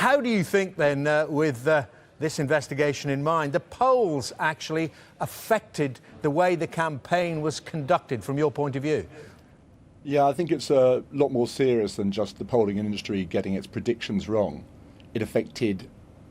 How do you think then, with this investigation in mind, the polls actually affected the way the campaign was conducted from your point of view? Yeah, I think it's a lot more serious than just the polling industry getting its predictions wrong. It affected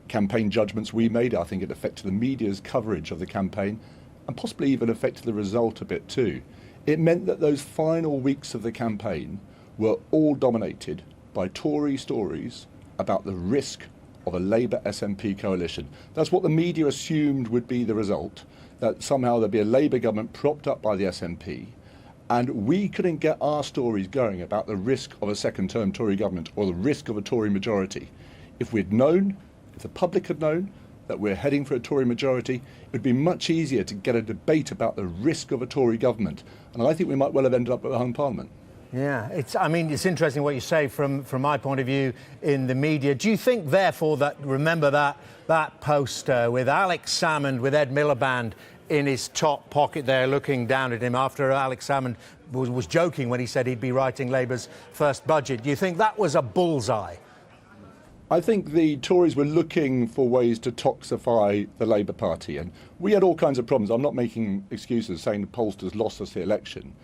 campaign judgments we made. I think it affected the media's coverage of the campaign and possibly even affected the result a bit too. It meant that those final weeks of the campaign were all dominated by Tory stories about the risk of a Labour SNP coalition. That's what the media assumed would be the result, that somehow there'd be a Labour government propped up by the SNP, and we couldn't get our stories going about the risk of a second-term Tory government or the risk of a Tory majority. If we'd known, if the public had known that we're heading for a Tory majority, it would be much easier to get a debate about the risk of a Tory government. And I think we might well have ended up at the hung parliament. Yeah, it's interesting what you say from my point of view in the media. Do you think, therefore, that, remember that poster with Alex Salmond with Ed Miliband in his top pocket there looking down at him after Alex Salmond was joking when he said he'd be writing Labour's first budget? Do you think that was a bullseye? I think the Tories were looking for ways to toxify the Labour Party, and we had all kinds of problems. I'm not making excuses saying the pollsters lost us the election.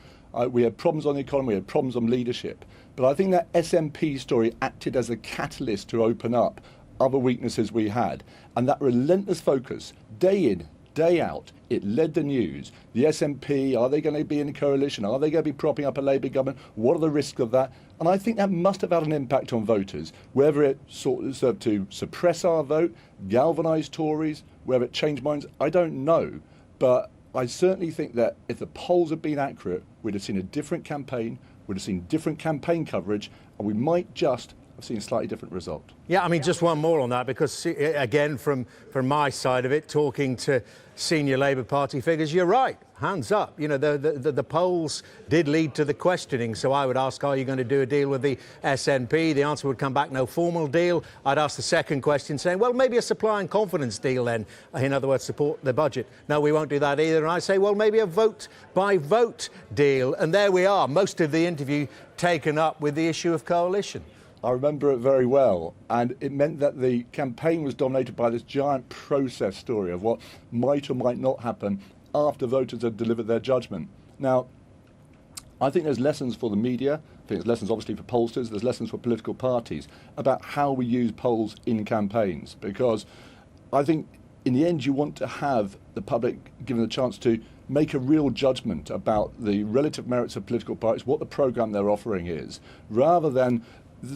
We had problems on the economy, we had problems on leadership. But I think that SNP story acted as a catalyst to open up other weaknesses we had. And that relentless focus, day in, day out, it led the news. The SNP, are they going to be in a coalition? Are they going to be propping up a Labour government? What are the risks of that? And I think that must have had an impact on voters, whether it served to suppress our vote, galvanise Tories, whether it changed minds, I don't know. But I certainly think that if the polls had been accurate, we'd have seen a different campaign, we'd have seen different campaign coverage, and we might just have seen a slightly different result. Yeah, I mean, just one more on that, because, again, from my side of it, talking to senior Labour Party figures, you're right, hands up. You know, the polls did lead to the questioning, so I would ask, are you going to do a deal with the SNP? The answer would come back, no formal deal. I'd ask the second question saying, well, maybe a supply and confidence deal then. In other words, support the budget. No, we won't do that either. And I say, well, maybe a vote-by-vote deal. And there we are, most of the interview taken up with the issue of coalition. I remember it very well, and it meant that the campaign was dominated by this giant process story of what might or might not happen after voters had delivered their judgment. Now, I think there's lessons for the media, I think there's lessons obviously for pollsters, there's lessons for political parties about how we use polls in campaigns, because I think in the end you want to have the public given the chance to make a real judgment about the relative merits of political parties, what the programme they're offering is, rather than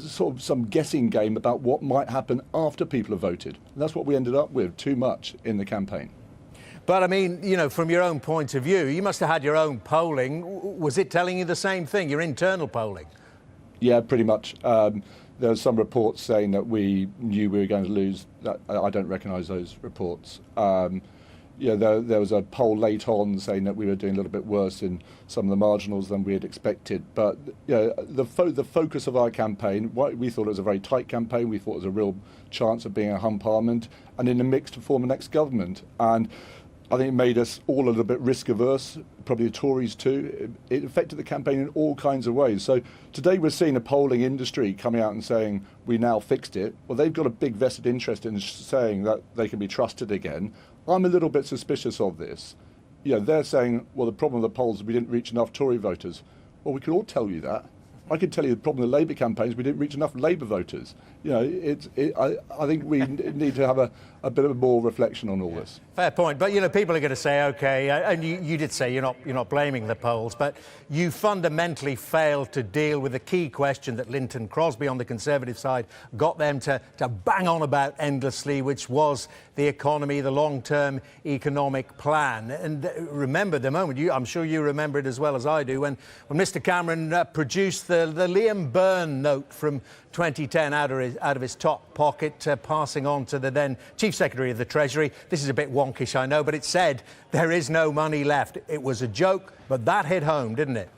sort of some guessing game about what might happen after people have voted. And that's what we ended up with too much in the campaign. But, I mean, you know, from your own point of view, you must have had your own polling. Was it telling you the same thing, your internal polling? Yeah, pretty much. There were some reports saying that we knew we were going to lose. I don't recognise those reports. There was a poll late on saying that we were doing a little bit worse in some of the marginals than we had expected. But the focus of our campaign, we thought it was a very tight campaign. We thought it was a real chance of being a hung parliament and in the mix to form the next government. And I think it made us all a little bit risk averse, probably the Tories too. It affected the campaign in all kinds of ways. So today we're seeing a polling industry coming out and saying we now fixed it. Well, they've got a big vested interest in saying that they can be trusted again. I'm a little bit suspicious of this. They're saying, well, the problem with the polls is we didn't reach enough Tory voters. Well, we can all tell you that. I can tell you the problem with the Labour campaigns, we didn't reach enough Labour voters. I think we need to have a bit of more reflection on all this. Fair point, but people are going to say, OK, and you did say you're not blaming the polls, but you fundamentally failed to deal with the key question that Linton Crosby on the Conservative side got them to bang on about endlessly, which was the economy, the long-term economic plan. And remember the moment, I'm sure you remember it as well as I do, when Mr Cameron produced the Liam Byrne note from 2010 out of his top pocket, passing on to the then Chief Secretary of the Treasury. This is a bit wonkish, I know, but it said there is no money left. It was a joke, but that hit home, didn't it?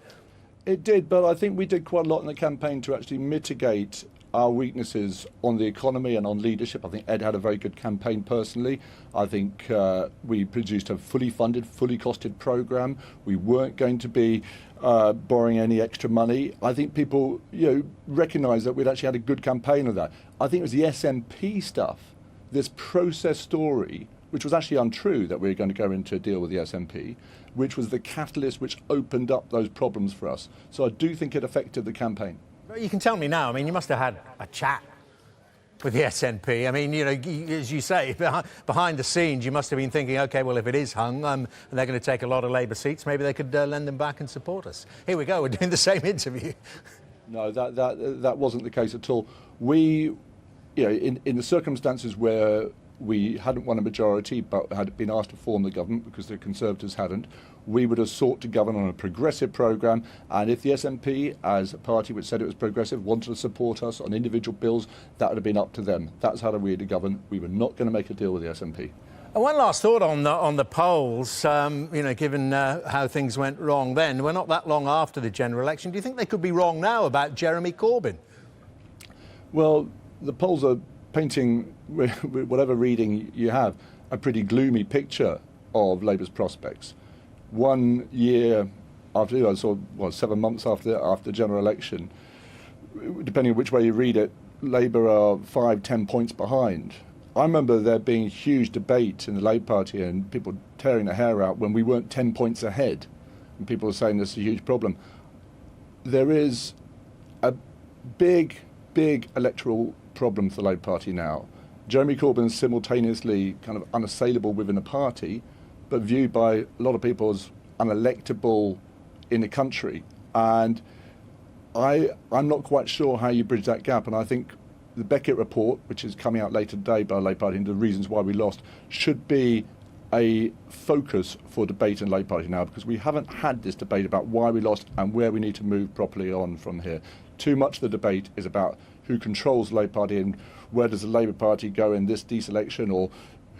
It did, but I think we did quite a lot in the campaign to actually mitigate our weaknesses on the economy and on leadership. I think Ed had a very good campaign personally. I think we produced a fully funded, fully costed programme. We weren't going to be borrowing any extra money. I think people recognise that we'd actually had a good campaign of that. I think it was the SNP stuff, this process story, which was actually untrue that we were going to go into a deal with the SNP, which was the catalyst which opened up those problems for us. So I do think it affected the campaign. You can tell me now, I mean, you must have had a chat with the SNP. I mean, as you say, behind the scenes, you must have been thinking, OK, well, if it is hung and they're going to take a lot of Labour seats, maybe they could lend them back and support us. Here we go, we're doing the same interview. No, that wasn't the case at all. We, in the circumstances where we hadn't won a majority but had been asked to form the government because the Conservatives hadn't, we would have sought to govern on a progressive programme, and if the SNP, as a party which said it was progressive, wanted to support us on individual bills, that would have been up to them. That's how we had to govern. We were not going to make a deal with the SNP. And one last thought on the polls, given how things went wrong then, we're not that long after the general election. Do you think they could be wrong now about Jeremy Corbyn? Well, the polls are painting, with whatever reading you have, a pretty gloomy picture of Labour's prospects. 1 year after, 7 months after the general election, depending on which way you read it, Labour are 5-10 points behind. I remember there being a huge debate in the Labour Party and people tearing their hair out when we weren't 10 points ahead, and people were saying this is a huge problem. There is a big electoral problem for the Labour Party now. Jeremy Corbyn is simultaneously kind of unassailable within the party, but viewed by a lot of people as unelectable in the country. And I'm not quite sure how you bridge that gap. And I think the Beckett report, which is coming out later today by the Labour Party, and the reasons why we lost, should be a focus for debate in the Labour Party now, because we haven't had this debate about why we lost and where we need to move properly on from here. Too much of the debate is about who controls the Labour Party and where does the Labour Party go in this election, or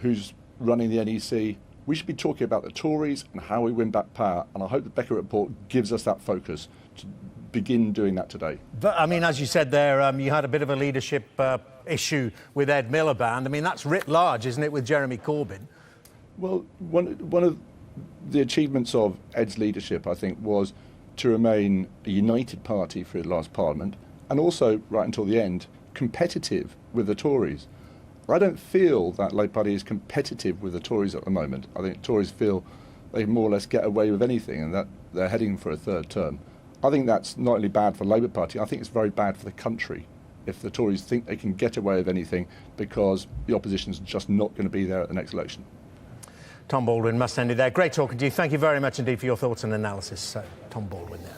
who's running the NEC. We should be talking about the Tories and how we win back power, and I hope the Beckett report gives us that focus to begin doing that today. But, I mean, as you said there, you had a bit of a leadership issue with Ed Miliband. I mean, that's writ large, isn't it, with Jeremy Corbyn? Well, one of the achievements of Ed's leadership, I think, was to remain a united party through the last Parliament, and also, right until the end, competitive with the Tories. I don't feel that Labour Party is competitive with the Tories at the moment. I think Tories feel they more or less get away with anything and that they're heading for a third term. I think that's not only bad for the Labour Party, I think it's very bad for the country if the Tories think they can get away with anything because the opposition's just not going to be there at the next election. Tom Baldwin must end it there. Great talking to you. Thank you very much indeed for your thoughts and analysis. Tom Baldwin there.